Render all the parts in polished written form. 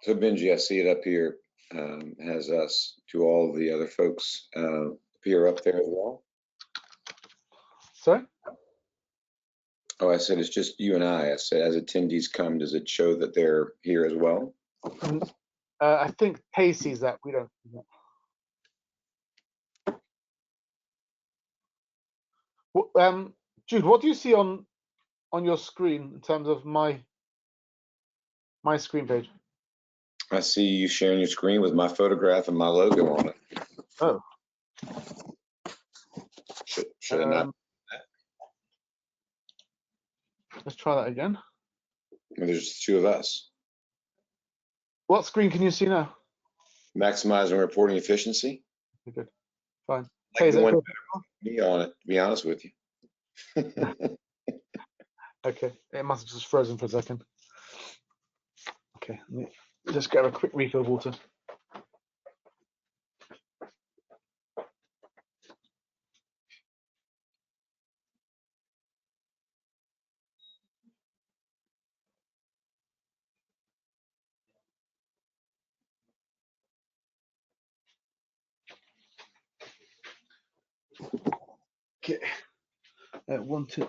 So Benji, I see it up here, has us. Do all the other folks appear up there as well? Sorry? Oh, I said it's just you and I. I said as attendees come, does it show that they're here as well? I think Tay sees that. We don't. Jude, what do you see on your screen in terms of my screen page? I see you sharing your screen with my photograph and my logo on it. Oh. Should I not? Let's try that again. Well, there's two of us. What screen can you see now? Maximizing reporting efficiency. Good. Fine. Like the one me on it, to be honest with you. Okay, it must have just frozen for a second. Okay, let me just grab a quick refill of water. Okay, 1, 2.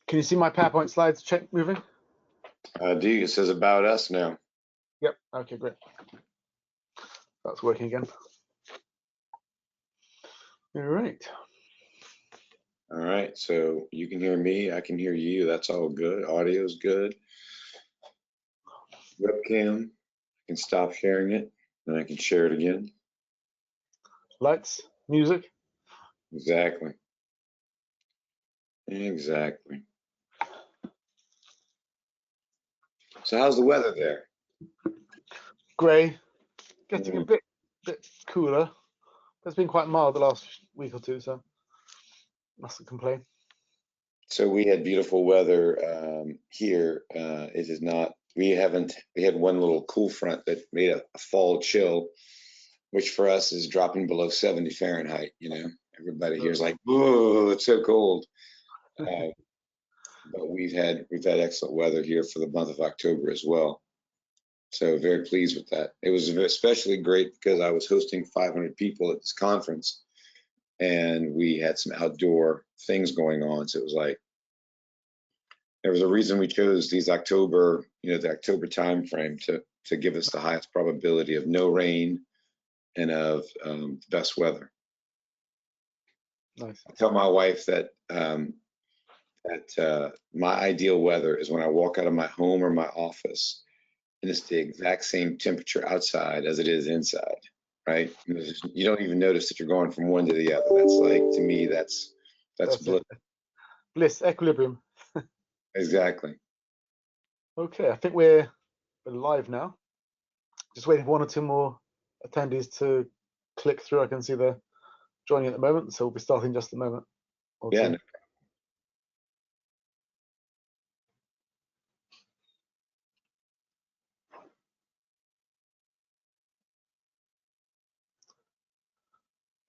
Can you see my PowerPoint slides moving? I do. It says about us now. Yep. Okay, great. That's working again. All right. All right. So you can hear me. I can hear you. That's all good. Audio's good. Webcam. I can stop sharing it, and I can share it again. Lights, music. Exactly. Exactly. So how's the weather there? Grey, getting a bit cooler. It's been quite mild the last week or two, so mustn't complain. So we had beautiful weather here. It is not. We had one little cool front that made a fall chill, which for us is dropping below 70 Fahrenheit. You know, everybody here is like, "Whoa, it's so cold." But we've had excellent weather here for the month of October as well. So very pleased with that. It was especially great because I was hosting 500 people at this conference, and we had some outdoor things going on. So it was like, there was a reason we chose these October, the October time frame to give us the highest probability of no rain and of best weather. Nice. I tell my wife that my ideal weather is when I walk out of my home or my office and it's the exact same temperature outside as it is inside, right? You don't even notice that you're going from one to the other. That's like, to me, that's bliss. Bliss, equilibrium. Exactly. Okay, I think we're live now. Just waiting for 1 or 2 more attendees to click through. I can see they're joining at the moment, so we'll be starting in just a moment. Yeah. No.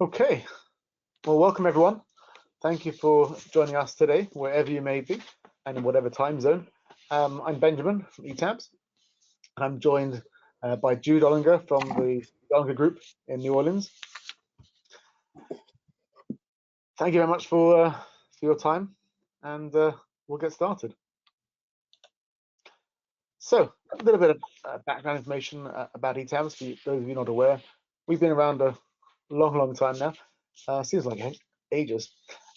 Okay, well, welcome everyone. Thank you for joining us today, wherever you may be and in whatever time zone. I'm Benjamin from ETABS, and I'm joined by Jude Olinger from the Olinger Group in New Orleans. Thank you very much for your time, and we'll get started. So, a little bit of background information about ETABS for those of you not aware. We've been around a long time now. Seems like ages.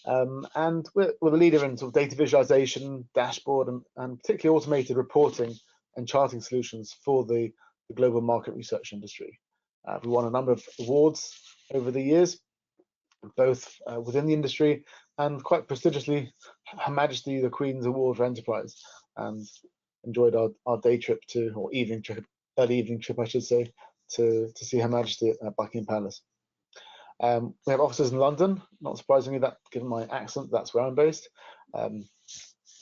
And we're the leader in sort of data visualization, dashboard, and particularly automated reporting and charting solutions for the global market research industry. We won a number of awards over the years, both within the industry and quite prestigiously Her Majesty the Queen's Award for Enterprise, and enjoyed our day trip or evening trip, early evening trip I should say, to see Her Majesty at Buckingham Palace. We have offices in London, not surprisingly, that given my accent, that's where I'm based.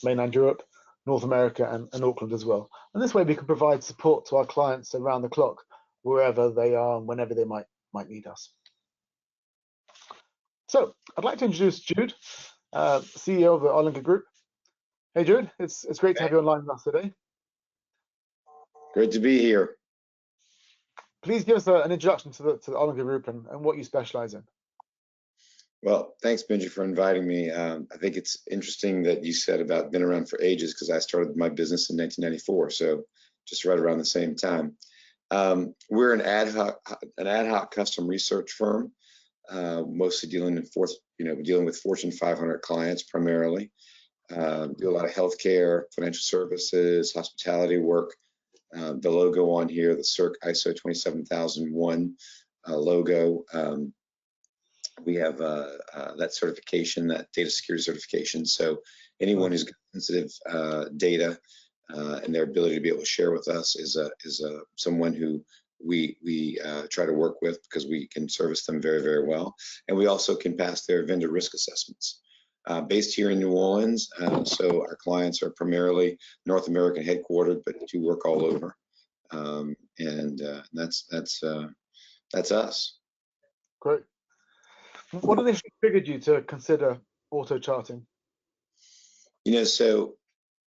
Mainland Europe, North America and Auckland as well. And this way we can provide support to our clients around the clock, wherever they are and whenever they might need us. So I'd like to introduce Jude, CEO of the Olinger Group. Hey Jude, it's great to have you online with us today. Great to be here. Please give us an introduction to the Olinger Group and what you specialize in. Well, thanks, Benji, for inviting me. I think it's interesting that you said about been around for ages, because I started my business in 1994, so just right around the same time. We're an ad hoc custom research firm, mostly dealing with Fortune 500 clients primarily. Do a lot of healthcare, financial services, hospitality work. The logo on here, the CERC ISO 27001 logo. We have that certification, that data security certification. So anyone who's got sensitive data and their ability to be able to share with us is someone who we try to work with, because we can service them very, very well. And we also can pass their vendor risk assessments. Based here in New Orleans, so our clients are primarily North American headquartered, but do work all over. And that's us. Great. What initially triggered you to consider auto charting? So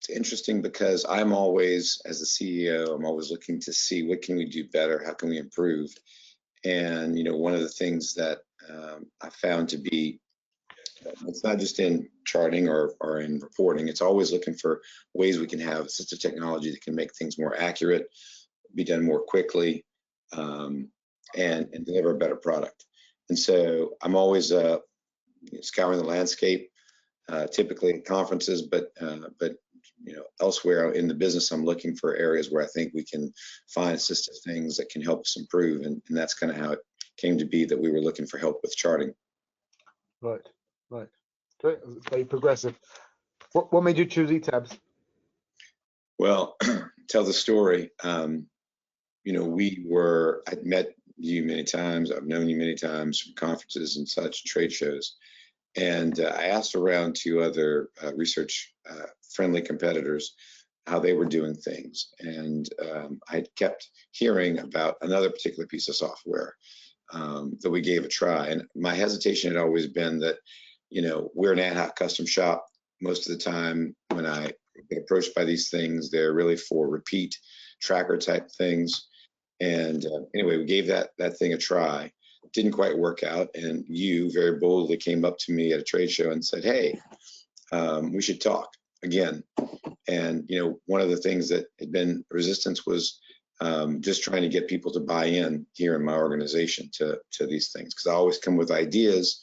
it's interesting, because I'm always, as the CEO, I'm always looking to see what can we do better, how can we improve. And one of the things that I found to be, it's not just in charting or in reporting, it's always looking for ways we can have assistive technology that can make things more accurate, be done more quickly, and deliver a better product. And so I'm always scouring the landscape, typically at conferences, but elsewhere in the business, I'm looking for areas where I think we can find assistive things that can help us improve. And that's kind of how it came to be, that we were looking for help with charting. Right. Great. It's very progressive. What made you choose ETABS? Well, tell the story. I'd met you many times. I've known you many times from conferences and such, trade shows. And I asked around to other research-friendly competitors how they were doing things. And I kept hearing about another particular piece of software that we gave a try. And my hesitation had always been that, we're an ad hoc custom shop. Most of the time when I get approached by these things, they're really for repeat tracker type things. And anyway, we gave that thing a try. Didn't quite work out, and you very boldly came up to me at a trade show and said, "Hey, we should talk again." And one of the things that had been resistance was just trying to get people to buy in here in my organization to these things, because I always come with ideas,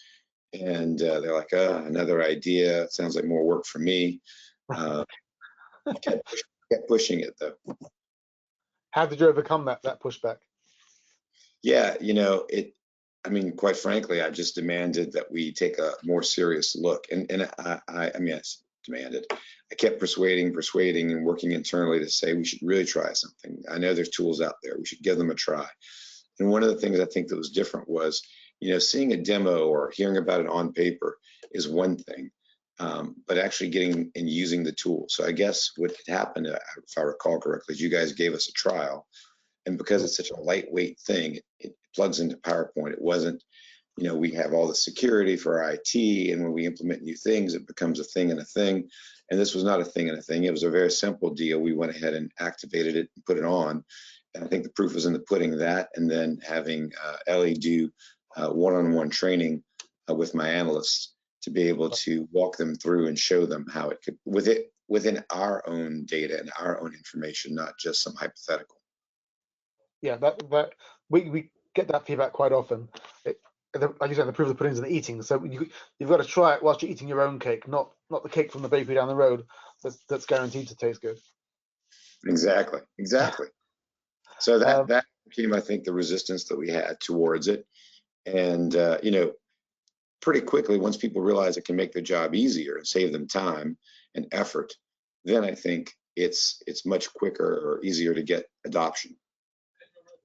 and they're like, another idea. It sounds like more work for me. Kept pushing it though. How did you overcome that pushback? Yeah, quite frankly, I just demanded that we take a more serious look. And I demanded. I kept persuading and working internally to say we should really try something. I know there's tools out there. We should give them a try. And one of the things I think that was different was, seeing a demo or hearing about it on paper is one thing, but actually getting and using the tool. So I guess what had happened, if I recall correctly, is you guys gave us a trial. And because it's such a lightweight thing, it plugs into PowerPoint. It wasn't, we have all the security for our IT, and when we implement new things, it becomes a thing and a thing. And this was not a thing and a thing. It was a very simple deal. We went ahead and activated it and put it on. And I think the proof was in the pudding, that, and then having Ellie do one-on-one training with my analysts to be able to walk them through and show them how it could, within our own data and our own information, not just some hypothetical. Yeah, that we get that feedback quite often. Like you said, the proof of the pudding's in the eating. So you've got to try it whilst you're eating your own cake, not the cake from the bakery down the road that's guaranteed to taste good. Exactly. So that became, I think, the resistance that we had towards it. And pretty quickly, once people realize it can make their job easier and save them time and effort, then I think it's much quicker or easier to get adoption.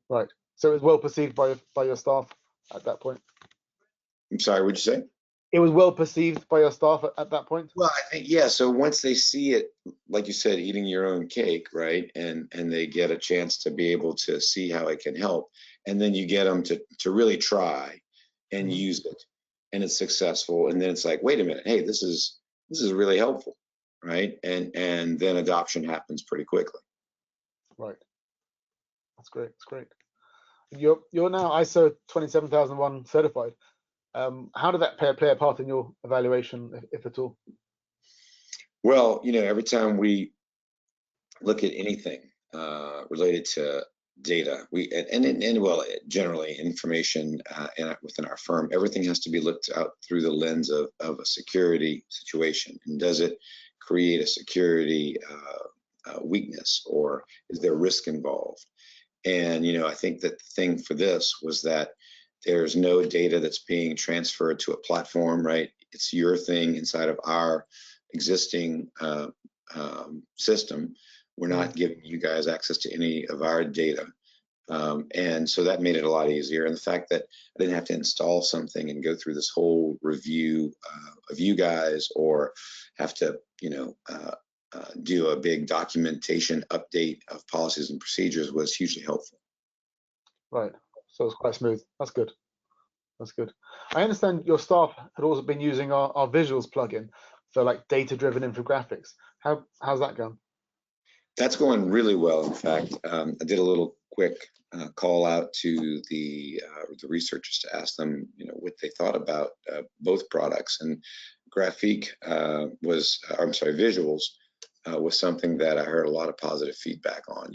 Right. So it's well perceived by your staff at that point. I'm sorry, what'd you say? it was well perceived by your staff at that point? Well, I think, yeah. So once they see it, like you said, eating your own cake, right? And they get a chance to be able to see how it can help. And then you get them to really try and Mhm. use it, and it's successful. And then it's like, wait a minute, hey, this is really helpful, right? And then adoption happens pretty quickly. Right. That's great. That's great. You're now ISO 27001 certified. How did that play a part in your evaluation, if at all? Well, every time we look at anything related to data, well, generally information within our firm, everything has to be looked out through the lens of a security situation. And does it create a security weakness, or is there risk involved? And I think that the thing for this was that there's no data that's being transferred to a platform, right? It's your thing inside of our existing system. We're not giving you guys access to any of our data. And so that made it a lot easier. And the fact that I didn't have to install something and go through this whole review of you guys, or have to, do a big documentation update of policies and procedures, was hugely helpful. Right. So it's quite smooth. That's good. That's good. I understand your staff had also been using our visuals plugin for like data-driven infographics. How's that going? That's going really well. In fact, I did a little quick call out to the researchers to ask them, what they thought about both products. And Graphique visuals was something that I heard a lot of positive feedback on.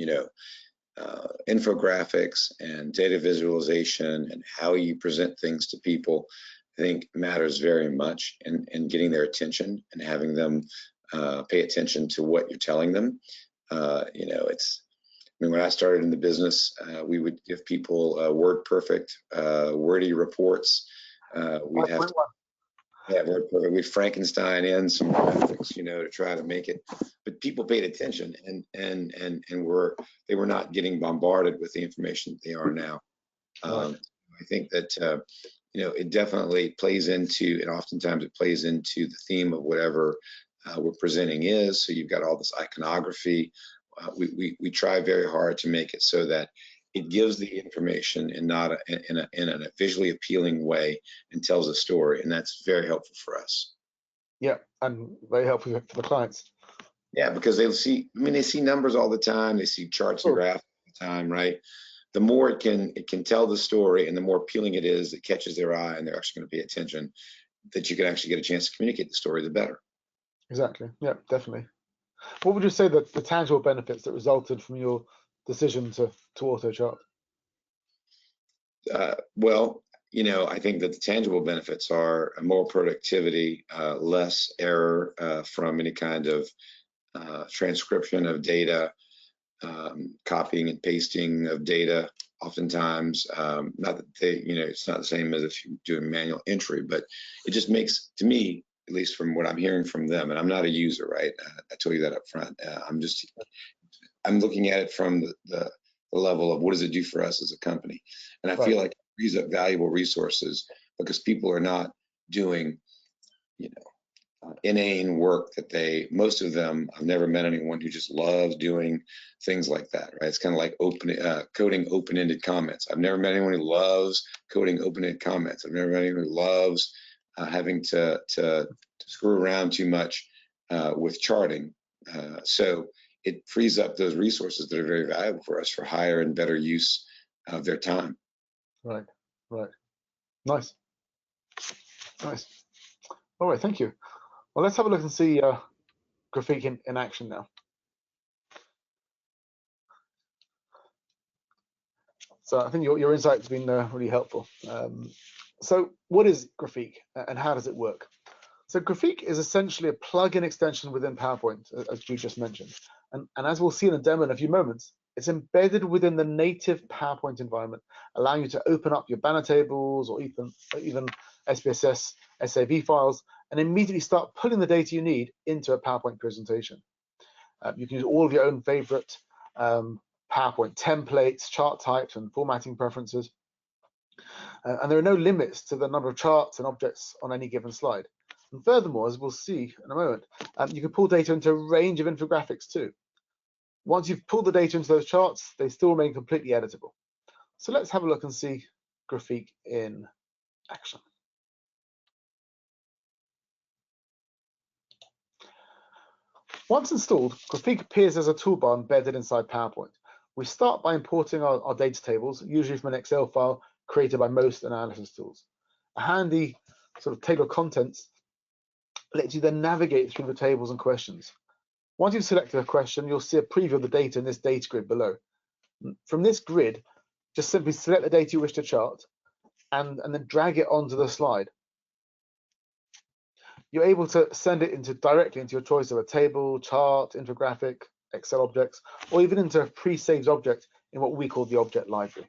Infographics and data visualization and how you present things to people, I think, matters very much in getting their attention and having them pay attention to what you're telling them. When I started in the business, we would give people word perfect, wordy reports. We'd have to, word perfect. We'd Frankenstein in some graphics, to try to make it. But people paid attention, and they were not getting bombarded with the information that they are now. Right. I think that it definitely plays into, and oftentimes it plays into the theme of whatever we're presenting is. So you've got all this iconography. We try very hard to make it so that it gives the information and not in a visually appealing way, and tells a story, and that's very helpful for us. Yeah, and very helpful for the clients. Yeah, because they see numbers all the time. They see charts and graphs all the time, right? The more it can tell the story, and the more appealing it is, it catches their eye, and they're actually going to pay attention, that you can actually get a chance to communicate the story, the better. Exactly. Yeah, definitely. What would you say that the tangible benefits that resulted from your decision to auto chart? Well, I think that the tangible benefits are more productivity, less error from any kind of transcription of data, copying and pasting of data. Oftentimes, not that it's not the same as if you do a manual entry, but it just makes, to me, at least from what I'm hearing from them, and I'm not a user, right? I told you that up front. I'm looking at it from the level of what does it do for us as a company, and I feel like it frees up valuable resources, because people are not doing, inane work that most of them, I've never met anyone who just loves doing things like that, right? It's kind of like coding open-ended comments. I've never met anyone who loves coding open-ended comments. I've never met anyone who loves having to screw around too much with charting. So it frees up those resources that are very valuable for us for higher and better use of their time. Right. Nice. All right, thank you. Well, let's have a look and see Graphique in action now. So I think your insight's been really helpful. So what is Graphique, and how does it work? So Graphique is essentially a plug-in extension within PowerPoint, as Drew just mentioned. And as we'll see in a demo in a few moments, it's embedded within the native PowerPoint environment, allowing you to open up your banner tables or even SPSS, SAV files, and immediately start pulling the data you need into a PowerPoint presentation. You can use all of your own favorite PowerPoint templates, chart types, and formatting preferences. And there are no limits to the number of charts and objects on any given slide. And furthermore, as we'll see in a moment, you can pull data into a range of infographics too. Once you've pulled the data into those charts, they still remain completely editable. So let's have a look and see Graphique in action. Once installed, Graphique appears as a toolbar embedded inside PowerPoint. We start by importing our data tables, usually from an Excel file created by most analysis tools. A handy sort of table of contents lets you then navigate through the tables and questions. Once you've selected a question, you'll see a preview of the data in this data grid below. From this grid, just simply select the data you wish to chart and then drag it onto the slide. You're able to send it directly into your choice of a table, chart, infographic, Excel objects, or even into a pre-saved object in what we call the object library.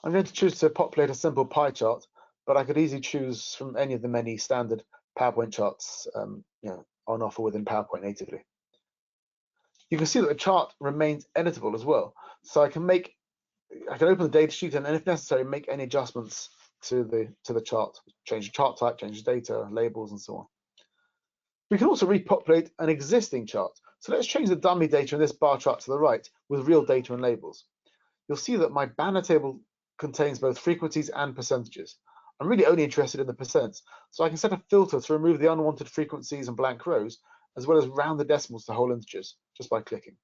I'm going to choose to populate a simple pie chart, but I could easily choose from any of the many standard PowerPoint charts on offer within PowerPoint natively. You can see that the chart remains editable as well. So I can open the data sheet and if necessary, make any adjustments to the chart, change the chart type, change the data, labels, and so on. We can also repopulate an existing chart. So let's change the dummy data in this bar chart to the right with real data and labels. You'll see that my banner table contains both frequencies and percentages. I'm really only interested in the percents, so I can set a filter to remove the unwanted frequencies and blank rows, as well as round the decimals to whole integers, just by clicking.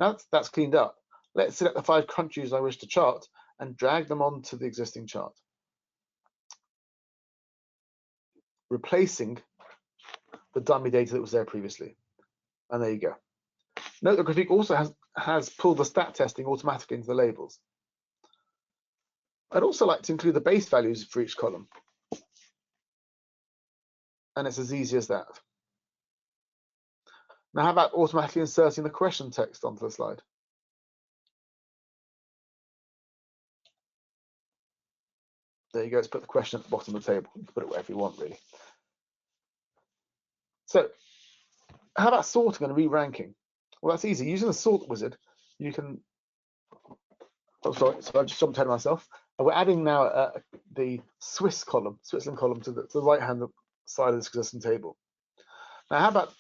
Now that's cleaned up, let's select the 5 countries I wish to chart and drag them onto the existing chart, replacing the dummy data that was there previously. And there you go. Note that Graphique also has pulled the stat testing automatically into the labels. I'd also like to include the base values for each column. And it's as easy as that. Now, how about automatically inserting the question text onto the slide? There you go, let's put the question at the bottom of the table. You can put it wherever you want, really. So, how about sorting and re-ranking? Well, that's easy. Using the sort wizard, you can. Oh, sorry, I just jumped ahead of myself. We're adding now the Switzerland column to the right-hand side of this existing table. Now, how about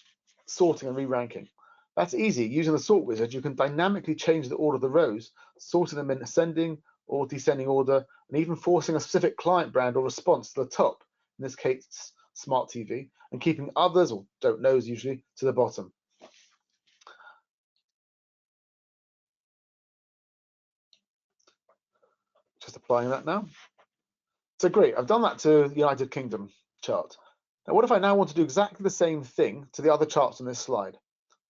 sorting and re-ranking? That's easy. Using the sort wizard, you can dynamically change the order of the rows, sorting them in ascending or descending order, and even forcing a specific client brand or response to the top, in this case, Smart TV, and keeping others, or don't knows usually, to the bottom. Just applying that now. So great, I've done that to the United Kingdom chart. Now, what if I now want to do exactly the same thing to the other charts on this slide?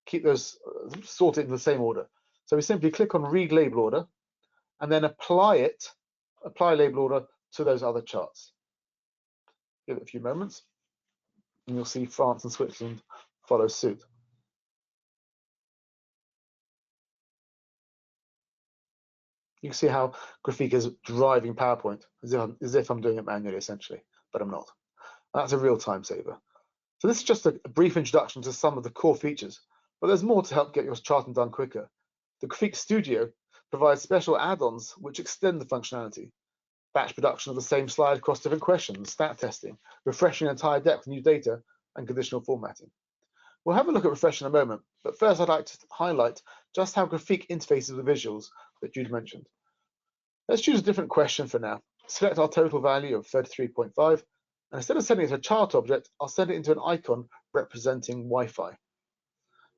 Keep those sorted in the same order. So we simply click on Read Label Order, and then apply label order to those other charts. Give it a few moments, and you'll see France and Switzerland follow suit. You can see how Graphique is driving PowerPoint, as if I'm doing it manually, essentially, but I'm not. And that's a real time saver. So this is just a brief introduction to some of the core features, but there's more to help get your charting done quicker. The Graphique Studio provides special add-ons which extend the functionality. Batch production of the same slide across different questions, stat testing, refreshing entire depth of new data, and conditional formatting. We'll have a look at refresh in a moment, but first I'd like to highlight just how Graphique interfaces with visuals that Jude mentioned. Let's choose a different question for now. Select our total value of 33.5, and instead of sending it to a chart object, I'll send it into an icon representing Wi-Fi.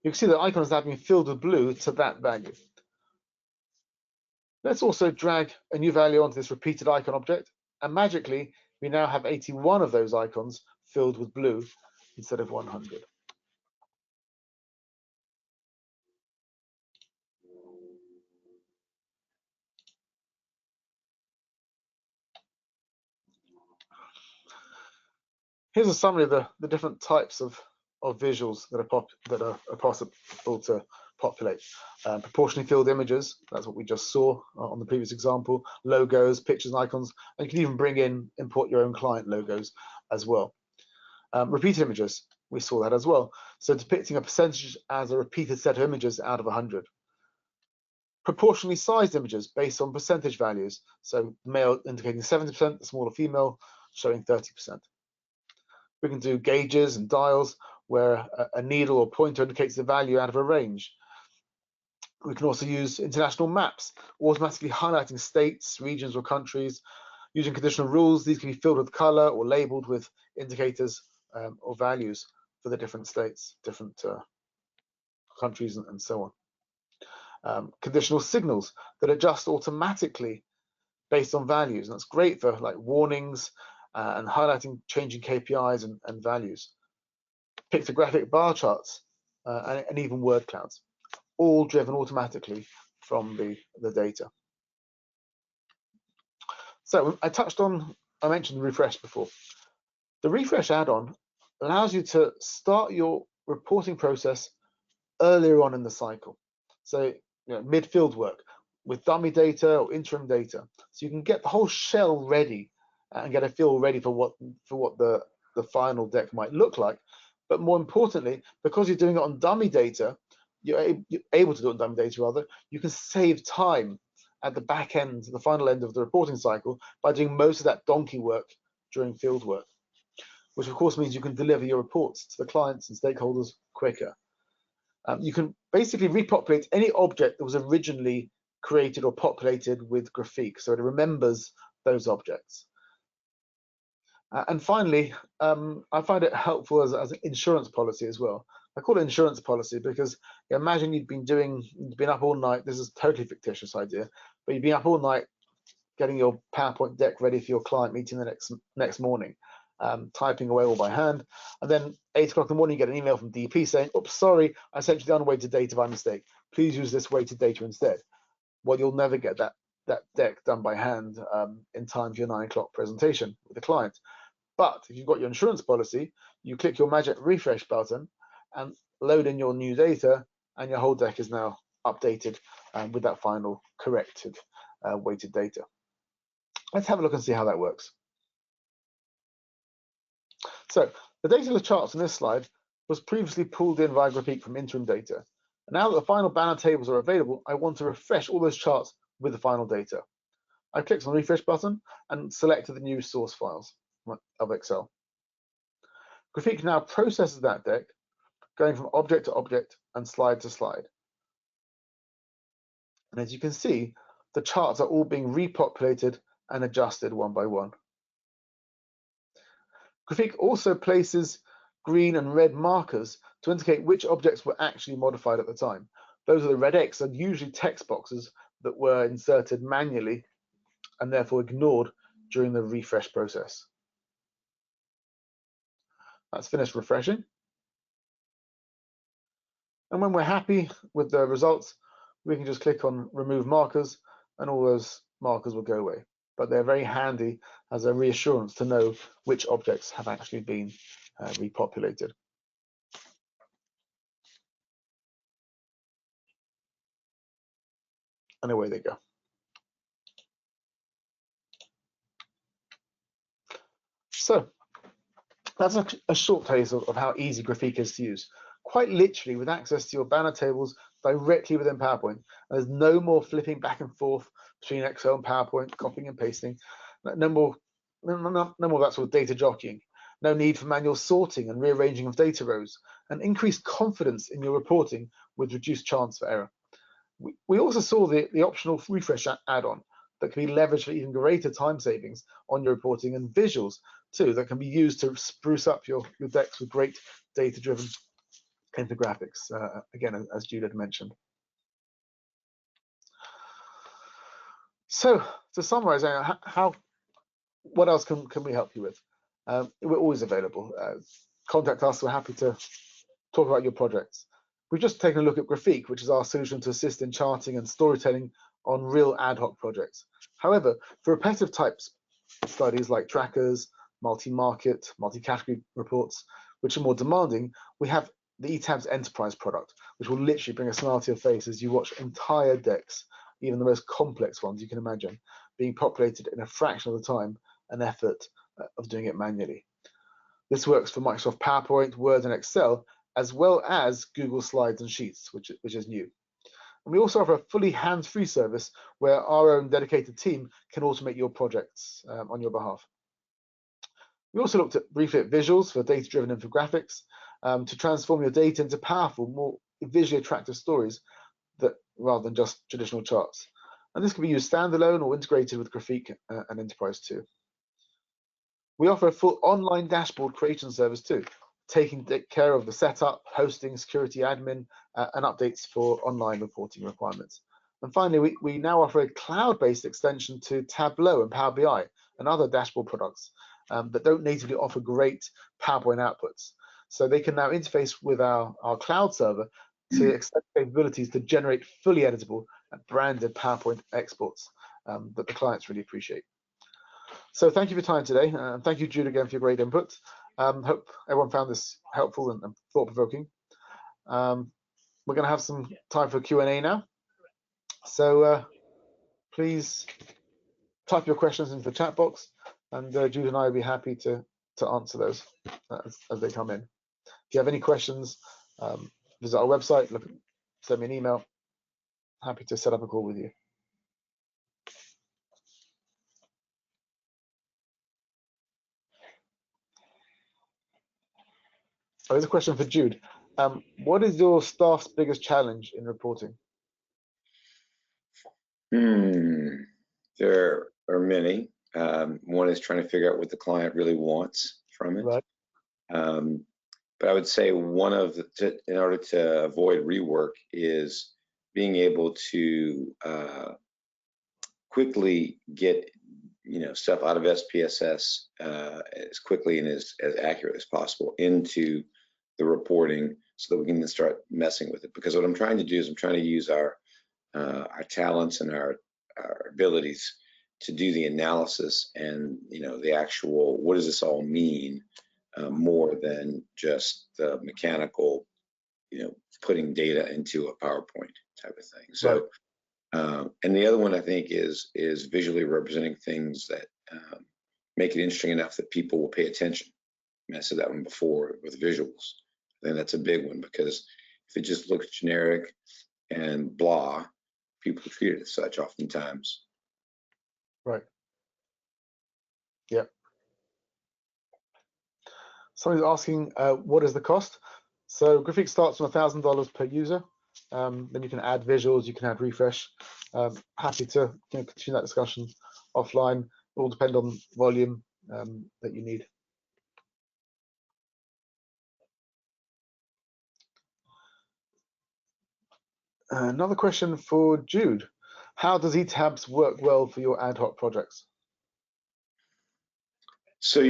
You can see the icon is now being filled with blue to that value. Let's also drag a new value onto this repeated icon object, and magically, we now have 81 of those icons filled with blue instead of 100. Here's a summary of the different types of visuals that are possible to populate. Proportionally filled images, that's what we just saw on the previous example, logos, pictures and icons, and you can even import your own client logos as well. Repeated images, we saw that as well. So depicting a percentage as a repeated set of images out of 100. proportionally sized images based on percentage values. So male indicating 70%, the smaller female showing 30%. We can do gauges and dials where a needle or pointer indicates the value out of a range. We can also use international maps, automatically highlighting states, regions, or countries. Using conditional rules, these can be filled with color or labeled with indicators or values for the different states, different countries, and so on. Conditional signals that adjust automatically based on values, and that's great for like warnings and highlighting changing KPIs and values. Pictographic bar charts and even word clouds, all driven automatically from the data. So I mentioned the refresh before. The refresh add-on allows you to start your reporting process earlier on in the cycle. So mid-field work with dummy data or interim data. So you can get the whole shell ready and get a feel ready for what the final deck might look like. But more importantly, because you're doing it on dummy data, you're able to do it on dummy data rather, you can save time at the back end, the final end of the reporting cycle, by doing most of that donkey work during field work, which of course means you can deliver your reports to the clients and stakeholders quicker. You can basically repopulate any object that was originally created or populated with Graphique, so it remembers those objects. And finally, I find it helpful as an insurance policy as well. I call it insurance policy because imagine you'd been up all night. This is a totally fictitious idea, but you've been up all night getting your PowerPoint deck ready for your client meeting the next morning, typing away all by hand, and then 8 o'clock in the morning you get an email from DP saying, "Oops, sorry, I sent you the unweighted data by mistake. Please use this weighted data instead." Well, you'll never get that deck done by hand in time for your 9 o'clock presentation with the client. But if you've got your insurance policy, you click your magic refresh button and load in your new data, and your whole deck is now updated with that final corrected weighted data. Let's have a look and see how that works. So the data of the charts on this slide was previously pulled in via Graphique from interim data. And now that the final banner tables are available, I want to refresh all those charts with the final data. I clicked on the refresh button and selected the new source files of Excel. Graphique now processes that deck, going from object to object and slide to slide. And as you can see, the charts are all being repopulated and adjusted one by one. Graphique also places green and red markers to indicate which objects were actually modified at the time. Those are the red X, are usually text boxes that were inserted manually and therefore ignored during the refresh process. That's finished refreshing. And when we're happy with the results, we can just click on remove markers and all those markers will go away. But they're very handy as a reassurance to know which objects have actually been repopulated. And away they go. So that's a short taste of how easy Graphique is to use. Quite literally, with access to your banner tables directly within PowerPoint. And there's no more flipping back and forth between Excel and PowerPoint, copying and pasting. No more that sort of data jockeying. No need for manual sorting and rearranging of data rows, and increased confidence in your reporting with reduced chance for error. We also saw the optional refresh add-on that can be leveraged for even greater time savings on your reporting, and visuals too that can be used to spruce up your decks with great data-driven infographics, again, as Juliet mentioned. So to summarize, what else can we help you with? We're always available. Contact us. We're happy to talk about your projects. We've just taken a look at Graphique, which is our solution to assist in charting and storytelling on real ad hoc projects. However, for repetitive types studies like trackers, multi-market, multi-category reports, which are more demanding, we have the ETABS Enterprise product, which will literally bring a smile to your face as you watch entire decks, even the most complex ones you can imagine, being populated in a fraction of the time and effort of doing it manually. This works for Microsoft PowerPoint, Word, and Excel, as well as Google Slides and Sheets, which is new. And we also offer a fully hands-free service where our own dedicated team can automate your projects on your behalf. We also looked briefly at visuals for data-driven infographics to transform your data into powerful, more visually attractive stories that rather than just traditional charts. And this can be used standalone or integrated with Graphique and Enterprise too. We offer a full online dashboard creation service too, taking care of the setup, hosting, security, admin, and updates for online reporting requirements. And finally, we now offer a cloud-based extension to Tableau and Power BI and other dashboard products that don't natively offer great PowerPoint outputs. So they can now interface with our cloud server to extend capabilities to generate fully editable and branded PowerPoint exports that the clients really appreciate. So thank you for your time today, and thank you, Jude, again for your great input. Hope everyone found this helpful and thought-provoking. We're going to have some time for Q&A now. So please type your questions into the chat box, and Jude and I will be happy to answer those as they come in. If you have any questions, visit our website, send me an email. Happy to set up a call with you. Oh, there's a question for Jude. What is your staff's biggest challenge in reporting? There are many. One is trying to figure out what the client really wants from it. Right. But I would say one of the, in order to avoid rework, is being able to quickly get stuff out of SPSS as quickly and as accurate as possible into the reporting, so that we can then start messing with it. Because what I'm trying to do is I'm trying to use our talents and our abilities to do the analysis and the actual what does this all mean, more than just the mechanical putting data into a PowerPoint type of thing. So and the other one I think is visually representing things that make it interesting enough that people will pay attention. I said that one before with visuals. I think that's a big one, because if it just looks generic and blah, people treat it as such oftentimes. Right. Yeah. Somebody's asking, what is the cost? So Graphique starts from $1,000 per user. Then you can add visuals, you can add refresh. Happy to continue that discussion offline. It will depend on volume that you need. Another question for Jude. How does eTabs work well for your ad hoc projects? So,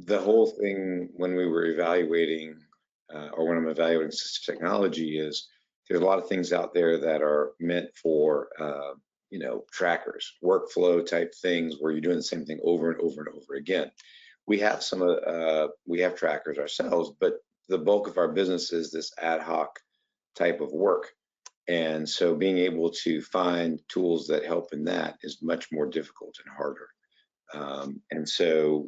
the whole thing when we were evaluating, or when I'm evaluating assistive technology, is there's a lot of things out there that are meant for, trackers, workflow type things where you're doing the same thing over and over and over again. We have we have trackers ourselves, but the bulk of our business is this ad hoc type of work. And so being able to find tools that help in that is much more difficult and harder. And so,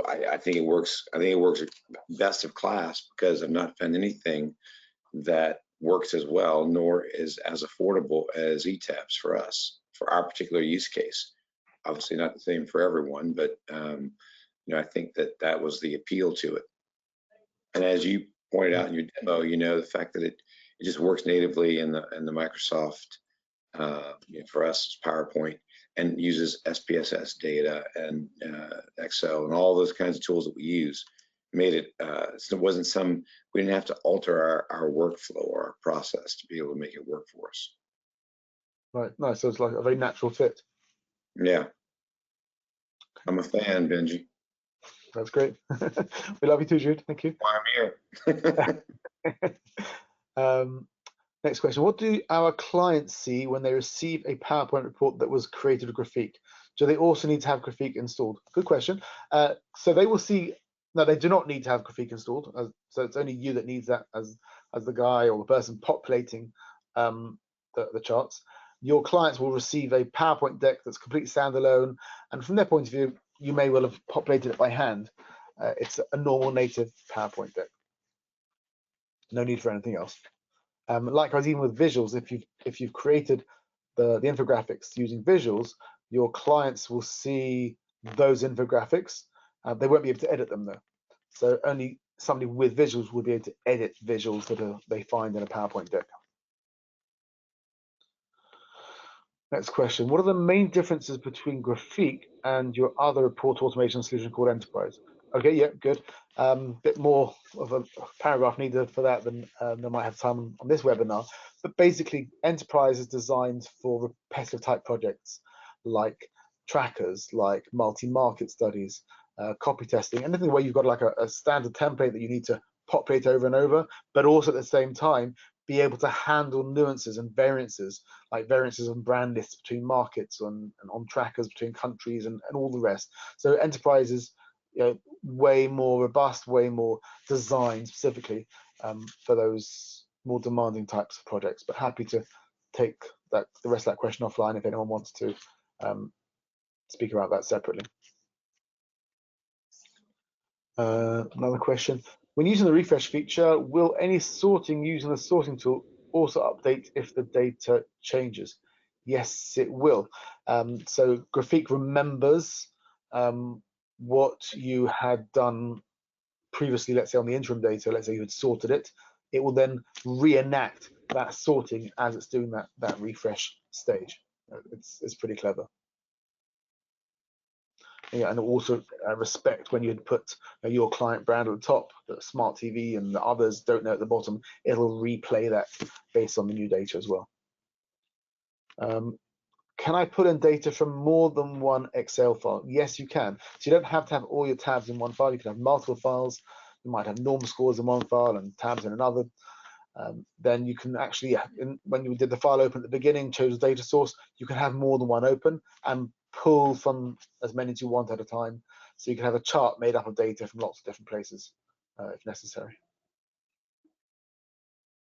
I think it works. I think it works best of class, because I've not found anything that works as well, nor is as affordable as eTabs for us, for our particular use case. Obviously not the same for everyone, but I think that was the appeal to it. And as you pointed out in your demo, the fact that it just works natively in the Microsoft, for us, it's PowerPoint, and uses SPSS data and Excel and all those kinds of tools that we use, made it so it wasn't we didn't have to alter our workflow or our process to be able to make it work for us. Right, nice. So it's like a very natural fit. Yeah, I'm a fan, Benji. That's great. We love you too, Jude. Thank you. Why I'm here. Next question. What do our clients see when they receive a PowerPoint report that was created with Graphique? Do they also need to have Graphique installed? Good question. So they will see, no, they do not need to have Graphique installed. So it's only you that needs that as the guy or the person populating the charts. Your clients will receive a PowerPoint deck that's completely standalone. And from their point of view, you may well have populated it by hand. It's a normal native PowerPoint deck. No need for anything else. Likewise, even with visuals, if you've created the infographics using visuals, your clients will see those infographics. They won't be able to edit them though. So only somebody with visuals will be able to edit visuals that they find in a PowerPoint deck. Next question. What are the main differences between Graphique and your other report automation solution called Enterprise? Okay, yeah, good. Bit more of a paragraph needed for that than I might have time on this webinar. But basically, Enterprise is designed for repetitive type projects like trackers, like multi-market studies, copy testing, anything where you've got like a standard template that you need to populate over and over, but also at the same time, be able to handle nuances and variances, like variances on brand lists between markets and on trackers between countries and all the rest. So Enterprise is, way more robust, way more designed specifically for those more demanding types of projects. But happy to take the rest of that question offline if anyone wants to speak about that separately. Another question. When using the refresh feature, will any sorting using the sorting tool also update if the data changes? Yes, it will. So Graphique remembers what you had done previously, let's say on the interim data, let's say you had sorted it. It will then reenact that sorting as it's doing that refresh stage. It's pretty clever. Yeah, and also respect when you'd put your client brand at the top, the smart TV, and the others don't know at the bottom. It'll replay that based on the new data as well. Can I put in data from more than one Excel file? Yes, you can. So you don't have to have all your tabs in one file. You can have multiple files. You might have norm scores in one file and tabs in another. Then you can actually, when you did the file open at the beginning, chose the data source, you can have more than one open and pull from as many as you want at a time. So you can have a chart made up of data from lots of different places if necessary.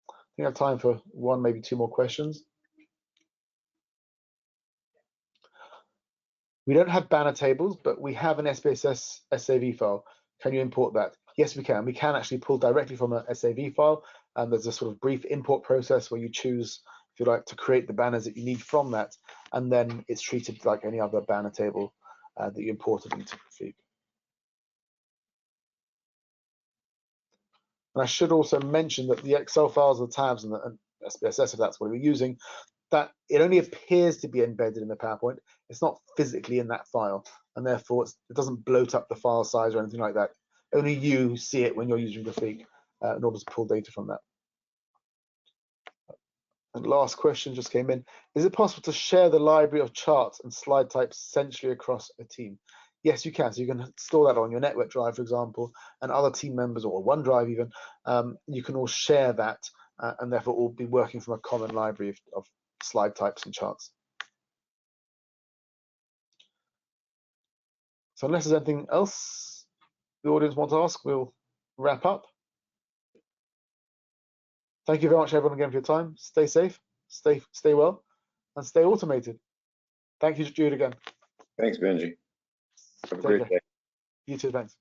I think I have time for one, maybe two more questions. We don't have banner tables, but we have an SPSS SAV file. Can you import that? Yes, we can. We can actually pull directly from a SAV file. And there's a sort of brief import process where you choose, if you like, to create the banners that you need from that. And then it's treated like any other banner table that you imported into Graphique. And I should also mention that the Excel files, the tabs, and SPSS, if that's what we're using, that it only appears to be embedded in the PowerPoint. It's not physically in that file, and therefore it doesn't bloat up the file size or anything like that. Only you see it when you're using Graphique in order to pull data from that. And last question just came in. Is it possible to share the library of charts and slide types centrally across a team? Yes, you can. So you can store that on your network drive, for example, and other team members, or OneDrive even, you can all share that and therefore all be working from a common library of slide types and charts. So unless there's anything else the audience wants to ask, we'll wrap up. Thank you very much, everyone, again for your time. Stay safe, stay well, and stay automated. Thank you, Jude, again. Thanks, Benji. Have a great day. You too, thanks.